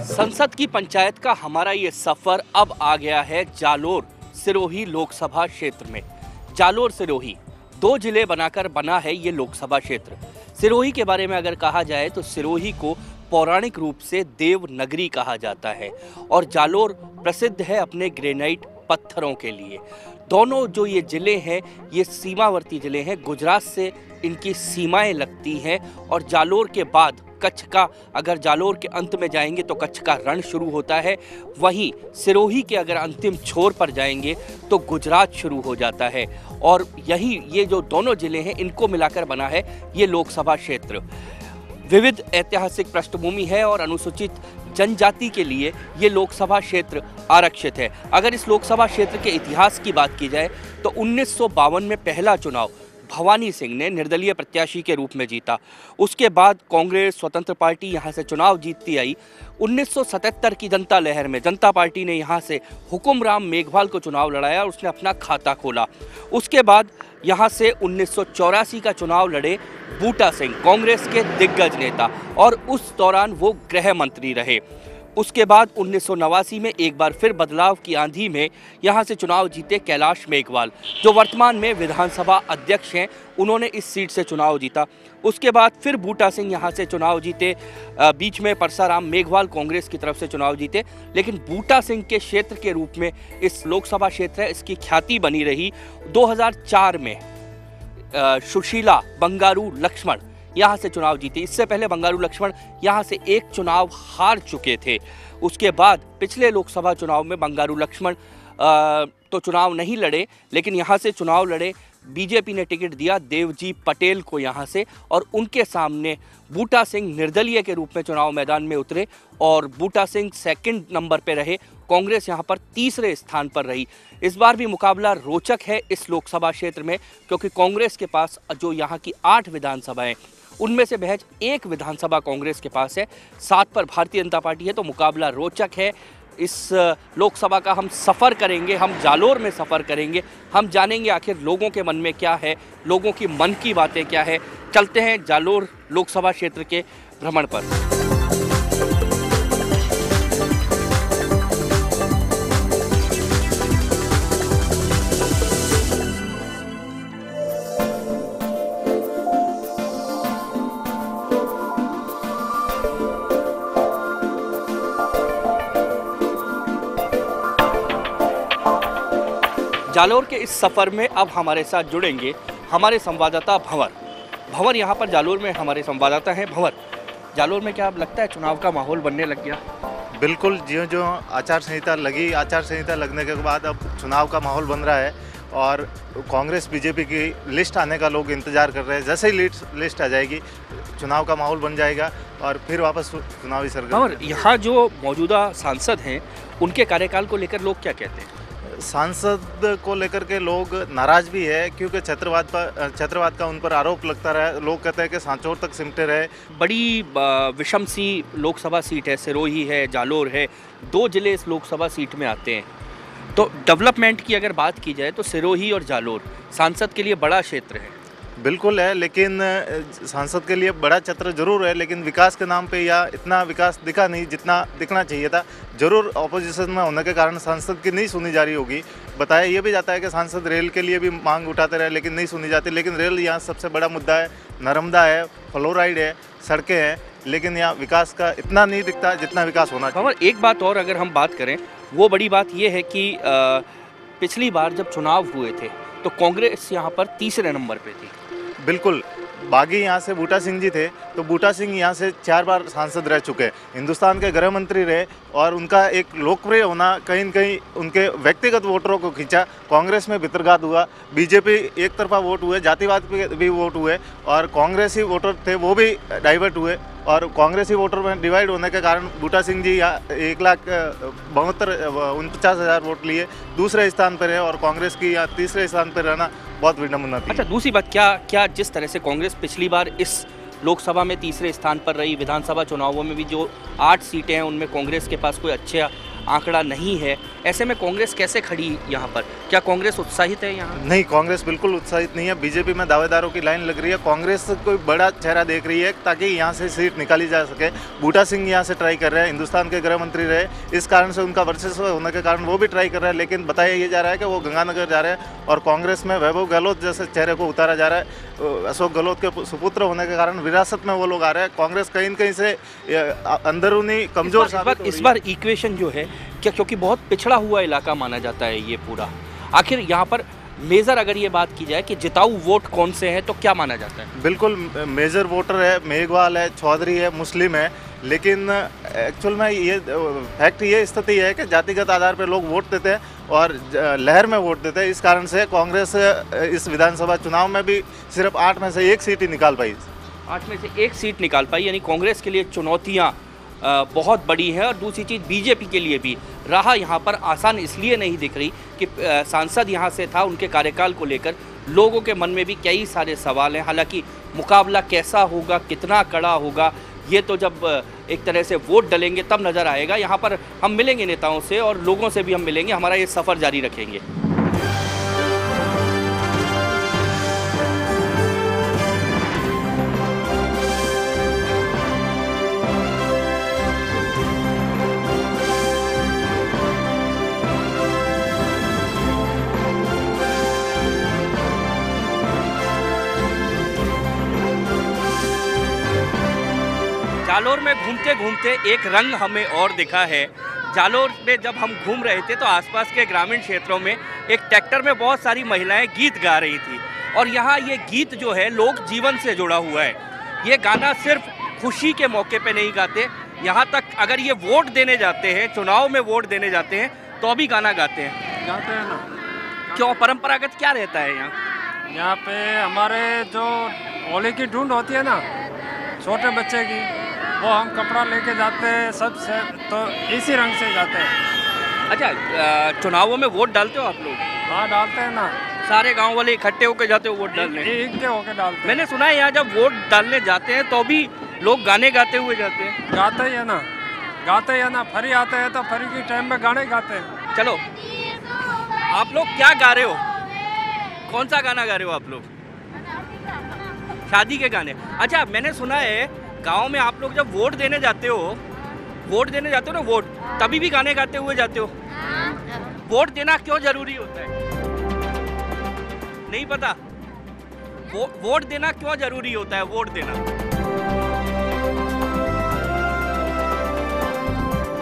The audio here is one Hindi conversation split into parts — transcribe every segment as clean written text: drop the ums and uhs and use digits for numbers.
संसद की पंचायत का हमारा ये सफर अब आ गया है जालोर सिरोही लोकसभा क्षेत्र में। जालोर सिरोही 2 जिले बनाकर बना है ये लोकसभा क्षेत्र। सिरोही के बारे में अगर कहा जाए तो सिरोही को पौराणिक रूप से देव नगरी कहा जाता है और जालोर प्रसिद्ध है अपने ग्रेनाइट पत्थरों के लिए। दोनों जो ये जिले हैं ये सीमावर्ती जिले हैं, गुजरात से इनकी सीमाएं लगती हैं और जालोर के बाद कच्छ का, अगर जालोर के अंत में जाएंगे तो कच्छ का रण शुरू होता है, वहीं सिरोही के अगर अंतिम छोर पर जाएंगे तो गुजरात शुरू हो जाता है। और यही ये जो दोनों जिले हैं इनको मिलाकर बना है ये लोकसभा क्षेत्र। विविध ऐतिहासिक पृष्ठभूमि है और अनुसूचित जनजाति के लिए ये लोकसभा क्षेत्र आरक्षित है। अगर इस लोकसभा क्षेत्र के इतिहास की बात की जाए तो 1952 में पहला चुनाव भवानी सिंह ने निर्दलीय प्रत्याशी के रूप में जीता। उसके बाद कांग्रेस, स्वतंत्र पार्टी यहाँ से चुनाव जीतती आई। 1977 की जनता लहर में जनता पार्टी ने यहाँ से हुकुमराम मेघवाल को चुनाव लड़ाया और उसने अपना खाता खोला। उसके बाद यहाँ से 1984 का चुनाव लड़े बूटा सिंह, कांग्रेस के दिग्गज नेता, और उस दौरान वो गृह मंत्री रहे। उसके बाद 1989 में एक बार फिर बदलाव की आंधी में यहाँ से चुनाव जीते कैलाश मेघवाल, जो वर्तमान में विधानसभा अध्यक्ष हैं। उन्होंने इस सीट से चुनाव जीता। उसके बाद फिर बूटा सिंह यहाँ से चुनाव जीते, बीच में परसाराम मेघवाल कांग्रेस की तरफ से चुनाव जीते। लेकिन बूटा सिंह के क्षेत्र के रूप में इस लोकसभा क्षेत्र है, इसकी ख्याति बनी रही। 2004 में सुशीला बंगारू लक्ष्मण यहाँ से चुनाव जीते। इससे पहले बंगारू लक्ष्मण यहाँ से एक चुनाव हार चुके थे। उसके बाद पिछले लोकसभा चुनाव में बंगारू लक्ष्मण तो चुनाव नहीं लड़े, लेकिन यहाँ से चुनाव लड़े, बीजेपी ने टिकट दिया देवजी पटेल को यहाँ से, और उनके सामने बूटा सिंह निर्दलीय के रूप में चुनाव मैदान में उतरे और बूटा सिंह सेकंड नंबर पे रहे। कांग्रेस यहाँ पर तीसरे स्थान पर रही। इस बार भी मुकाबला रोचक है इस लोकसभा क्षेत्र में, क्योंकि कांग्रेस के पास जो यहाँ की 8 विधानसभाएं, उनमें से महज 1 विधानसभा कांग्रेस के पास है, 7 पर भारतीय जनता पार्टी है। तो मुकाबला रोचक है। इस लोकसभा का हम सफ़र करेंगे, हम जालोर में सफ़र करेंगे, हम जानेंगे आखिर लोगों के मन में क्या है, लोगों की मन की बातें क्या है। चलते हैं जालोर लोकसभा क्षेत्र के भ्रमण पर। जालोर के इस सफ़र में अब हमारे साथ जुड़ेंगे हमारे संवाददाता भंवर। भंवर यहाँ पर जालोर में हमारे संवाददाता हैं। भंवर, जालोर में क्या अब लगता है चुनाव का माहौल बनने लग गया? बिल्कुल, जो आचार संहिता लगी, आचार संहिता लगने के बाद अब चुनाव का माहौल बन रहा है और कांग्रेस बीजेपी की लिस्ट आने का लोग इंतजार कर रहे हैं। जैसे ही लिस्ट आ जाएगी चुनाव का माहौल बन जाएगा और फिर वापस चुनावी सरगर्मी। और यहाँ जो मौजूदा सांसद हैं उनके कार्यकाल को लेकर लोग क्या कहते हैं? सांसद को लेकर के लोग नाराज भी है, क्योंकि छत्रवाद का उन पर आरोप लगता रहा। लोग कहते हैं कि सांचौर तक सिमटे रहे। बड़ी विषम सी लोकसभा सीट है, सिरोही है, जालोर है, 2 जिले इस लोकसभा सीट में आते हैं। तो डेवलपमेंट की अगर बात की जाए तो सिरोही और जालोर सांसद के लिए बड़ा क्षेत्र है। बिल्कुल है, लेकिन सांसद के लिए बड़ा क्षेत्र जरूर है, लेकिन विकास के नाम पे या इतना विकास दिखा नहीं जितना दिखना चाहिए था। जरूर ऑपोजिशन में होने के कारण सांसद की नहीं सुनी जा रही होगी। बताया ये भी जाता है कि सांसद रेल के लिए भी मांग उठाते रहे, लेकिन नहीं सुनी जाती। लेकिन रेल यहाँ सबसे बड़ा मुद्दा है। नर्मदा है, फ्लोराइड है, सड़कें हैं, लेकिन यहाँ विकास का इतना नहीं दिखता जितना विकास होना चाहिए। और एक बात और अगर हम बात करें, वो बड़ी बात ये है कि पिछली बार जब चुनाव हुए थे तो कांग्रेस यहाँ पर तीसरे नंबर पे थी। बिल्कुल, बागी यहाँ से बूटा सिंह जी थे, तो बूटा सिंह यहाँ से 4 बार सांसद रह चुके हैं, हिंदुस्तान के गृह मंत्री रहे, और उनका एक लोकप्रिय होना कहीं न कहीं उनके व्यक्तिगत वोटरों को खींचा। कांग्रेस में भितरघात हुआ, बीजेपी एक तरफा वोट हुए, जातिवाद पे भी वोट हुए, और कांग्रेसी वोटर थे वो भी डाइवर्ट हुए, और कांग्रेसी वोटर में डिवाइड होने के कारण बूटा सिंह जी यहाँ 1,49,000 वोट लिए दूसरे स्थान पर है, और कांग्रेस की यहाँ तीसरे स्थान पर रहना बहुत विडम्बना थी। अच्छा, दूसरी बात, क्या जिस तरह से कांग्रेस पिछली बार इस लोकसभा में तीसरे स्थान पर रही, विधानसभा चुनावों में भी जो 8 सीटें हैं उनमें कांग्रेस के पास कोई आंकड़ा नहीं है। ऐसे में कांग्रेस कैसे खड़ी यहाँ पर? क्या कांग्रेस उत्साहित है यहाँ? नहीं, कांग्रेस बिल्कुल उत्साहित नहीं है। बीजेपी में दावेदारों की लाइन लग रही है। कांग्रेस कोई बड़ा चेहरा देख रही है ताकि यहाँ से सीट निकाली जा सके। बूटा सिंह यहाँ से ट्राई कर रहे हैं, हिंदुस्तान के गृह मंत्री रहे, इस कारण से उनका वर्चस्व होने के कारण वो भी ट्राई कर रहे हैं। लेकिन बताया ये जा रहा है कि वो गंगानगर जा रहे हैं और कांग्रेस में वैभव गहलोत जैसे चेहरे को उतारा जा रहा है। अशोक गहलोत के सुपुत्र होने के कारण विरासत में वो लोग आ रहे हैं। कांग्रेस कहीं न कहीं से अंदरूनी कमजोर इस बार इक्वेशन जो है क्या, क्योंकि बहुत पिछड़ा हुआ इलाका माना जाता है ये पूरा, आखिर यहाँ पर मेजर अगर ये बात की जाए कि जिताऊ वोट कौन से हैं तो क्या माना जाता है? बिल्कुल मेजर वोटर है, मेघवाल है, चौधरी है, मुस्लिम है। लेकिन एक्चुअल में ये फैक्ट ये स्थिति है कि जातिगत आधार पर लोग वोट देते हैं और लहर में वोट देते हैं। इस कारण से कांग्रेस इस विधानसभा चुनाव में भी सिर्फ 8 में से 1 सीट ही निकाल पाई। 8 में से 1 सीट निकाल पाई, यानी कांग्रेस के लिए चुनौतियाँ बहुत बड़ी है। और दूसरी चीज़ बीजेपी के लिए भी राह यहाँ पर आसान इसलिए नहीं दिख रही कि सांसद यहाँ से था, उनके कार्यकाल को लेकर लोगों के मन में भी कई सारे सवाल हैं। हालांकि मुकाबला कैसा होगा, कितना कड़ा होगा, ये तो जब एक तरह से वोट डलेंगे तब नज़र आएगा। यहाँ पर हम मिलेंगे नेताओं से और लोगों से भी हम मिलेंगे, हमारा ये सफ़र जारी रखेंगे। जालोर में घूमते घूमते एक रंग हमें और दिखा है। जालोर में जब हम घूम रहे थे तो आसपास के ग्रामीण क्षेत्रों में एक ट्रैक्टर में बहुत सारी महिलाएं गीत गा रही थी और यहाँ ये गीत जो है लोक जीवन से जुड़ा हुआ है। ये गाना सिर्फ खुशी के मौके पे नहीं गाते, यहाँ तक अगर ये वोट देने जाते हैं, चुनाव में वोट देने जाते हैं तो भी गाना गाते हैं। गाते हैं ना। क्यों, परंपरागत क्या रहता है यहाँ? यहाँ पे हमारे जो होली की ढूंढ होती है ना छोटे बच्चे की, वो हम कपड़ा लेके जाते हैं सब से, तो इसी रंग से जाते हैं। अच्छा, चुनावों में वोट डालते हो आप लोग? हाँ डालते हैं ना। सारे गांव वाले इकट्ठे होकर जाते हो वोट डालने? एक के होके डालते हैं। मैंने सुना है यहाँ जब वोट डालने जाते हैं तो भी लोग गाने गाते हुए जाते हैं। गाते ही है ना, गाते ही है ना। फरी आते हैं तो फरी की टाइम में गाने गाते हैं। चलो, आप लोग क्या गा रहे हो? कौन सा गाना गा रहे हो आप लोग? शादी के गाने। अच्छा, मैंने सुना है गांव में आप लोग जब वोट देने जाते हो ना वोट, तभी भी गाने गाते हुए जाते हो। वोट देना क्यों जरूरी होता है? नहीं पता? वोट देना क्यों जरूरी होता है? वोट देना।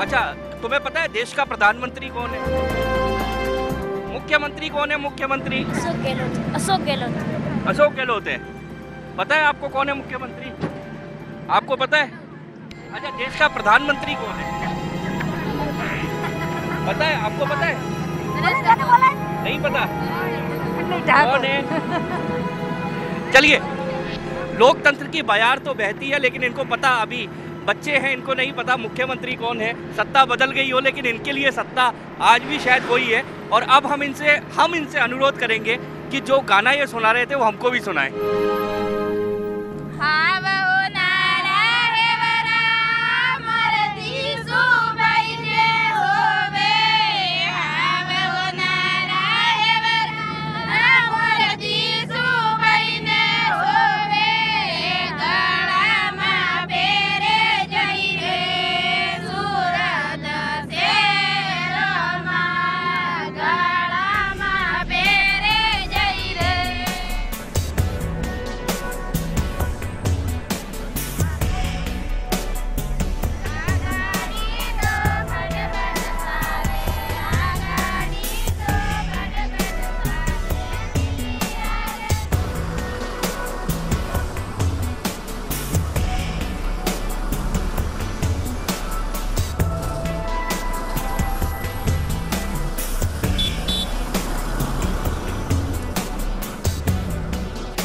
अच्छा, तुम्हें पता है देश का प्रधानमंत्री कौन है? मुख्यमंत्री कौन है? मुख्यमंत्री अशोक गहलोत है। पता है आपको कौन है मुख्यमंत्री? आपको पता है? अच्छा, देश का प्रधानमंत्री कौन है? पता है? आपको पता है? नहीं पता? कौन है? चलिए, लोकतंत्र की बयार तो बहती है लेकिन इनको पता, अभी बच्चे हैं, इनको नहीं पता मुख्यमंत्री कौन है। सत्ता बदल गई हो लेकिन इनके लिए सत्ता आज भी शायद वही है। और अब हम इनसे अनुरोध करेंगे कि जो गाना ये सुना रहे थे वो हमको भी सुनाएं।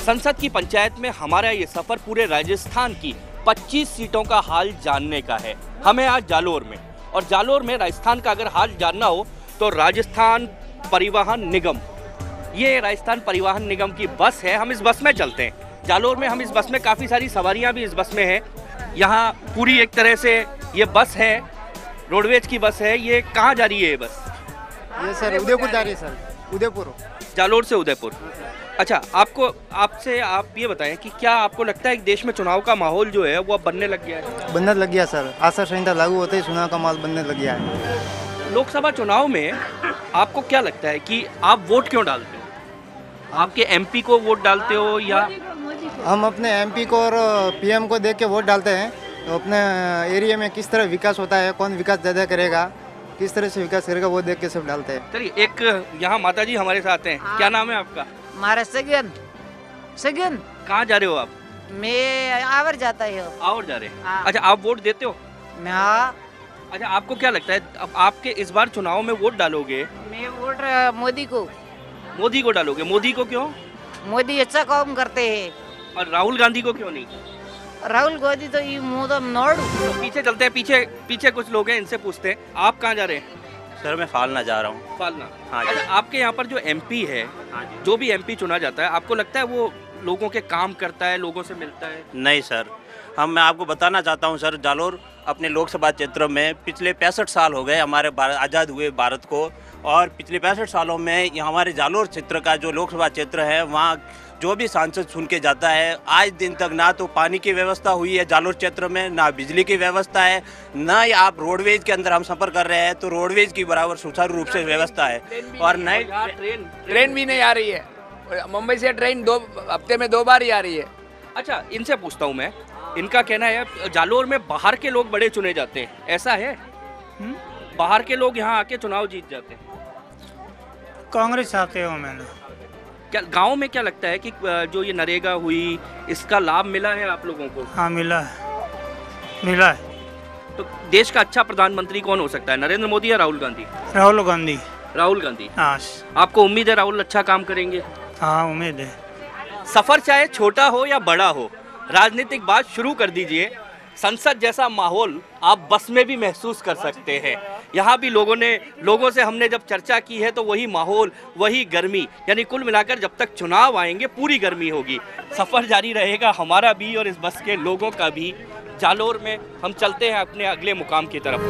संसद की पंचायत में हमारा ये सफर पूरे राजस्थान की 25 सीटों का हाल जानने का है। हमें आज जालोर में, और जालोर में राजस्थान का अगर हाल जानना हो तो राजस्थान परिवहन निगम, ये राजस्थान परिवहन निगम की बस है। हम इस बस में चलते हैं जालोर में। हम इस बस में काफ़ी सारी सवारियां भी इस बस में हैं। यहाँ पूरी एक तरह से ये बस है रोडवेज की बस है, ये कहाँ जा रही है ये बस? ये सर उदयपुर जा रही है सर, उदयपुर। जालोर से उदयपुर। अच्छा, आप ये बताएं कि क्या आपको लगता है कि देश में चुनाव का माहौल जो है वो अब बनने लग गया है? बनने लग गया सर, आचार संहिता लागू होते ही चुनाव का माहौल बनने लग गया है। लोकसभा चुनाव में आपको क्या लगता है कि आप वोट क्यों डालते हो? आपके एमपी को वोट डालते हो या? हम अपने एमपी को और पीएम को देख के वोट डालते हैं। तो अपने एरिया में किस तरह विकास होता है, कौन विकास ज़्यादा करेगा, किस तरह से विकास करेगा, वो देख के सब डालते हैं। चलिए, एक यहाँ माता जी हमारे साथ हैं। क्या नाम है आपका? हमारा सगन। कहाँ जा रहे हो आप? मैं आवर जाता है। और जा रहे हैं? हाँ। अच्छा, आप वोट देते हो? हाँ, अच्छा, आपको क्या लगता है अब आपके इस बार चुनाव में वोट डालोगे? मैं वोट मोदी को। मोदी को डालोगे? मोदी को क्यों? मोदी अच्छा काम करते हैं। और राहुल गांधी को क्यों नहीं? राहुल गांधी तो ये मुँह तो नोड़। तो पीछे चलते हैं, पीछे कुछ लोग हैं, इनसे पूछते हैं। आप कहाँ जा रहे हैं? सर मैं फालना जा रहा हूँ। फालना। हाँ जी। अच्छा, आपके यहाँ पर जो एमपी है, जो भी एमपी चुना जाता है, आपको लगता है वो लोगों के काम करता है, लोगों से मिलता है? नहीं सर, मैं आपको बताना चाहता हूँ सर, जालोर अपने लोकसभा क्षेत्र में पिछले 65 साल हो गए हमारे आज़ाद हुए भारत को, और पिछले 65 सालों में ये हमारे जालोर क्षेत्र का जो लोकसभा क्षेत्र है, वहाँ जो भी सांसद सुन के जाता है, आज दिन तक ना तो पानी की व्यवस्था हुई है जालोर क्षेत्र में, ना बिजली की व्यवस्था है, ना ही आप रोडवेज के अंदर हम सफ़र कर रहे हैं तो रोडवेज की बराबर सुचारू रूप से व्यवस्था है, और नई ट्रेन भी नहीं आ रही है। मुंबई से ट्रेन 2 हफ्ते में 2 बार ही आ रही है। अच्छा, इनसे पूछता हूँ मैं, इनका कहना है जालोर में बाहर के लोग बड़े चुने जाते हैं, ऐसा है? बाहर के लोग यहाँ आके चुनाव जीत जाते हैं? कांग्रेस आते हो मैंने। क्या गांव में क्या लगता है कि जो ये नरेगा हुई, इसका लाभ मिला है आप लोगों को? हाँ मिला है। तो देश का अच्छा प्रधानमंत्री कौन हो सकता है, नरेंद्र मोदी या राहुल गांधी? राहुल गांधी। राहुल गांधी। हाँ। आपको उम्मीद है राहुल अच्छा काम करेंगे? हाँ उम्मीद है। सफर चाहे छोटा हो या बड़ा हो, राजनीतिक बात शुरू कर दीजिए। संसद जैसा माहौल आप बस में भी महसूस कर सकते हैं। यहाँ भी लोगों से हमने जब चर्चा की है तो वही माहौल, वही गर्मी, यानी कुल मिलाकर जब तक चुनाव आएंगे पूरी गर्मी होगी। सफ़र जारी रहेगा हमारा भी और इस बस के लोगों का भी। जालोर में हम चलते हैं अपने अगले मुकाम की तरफ।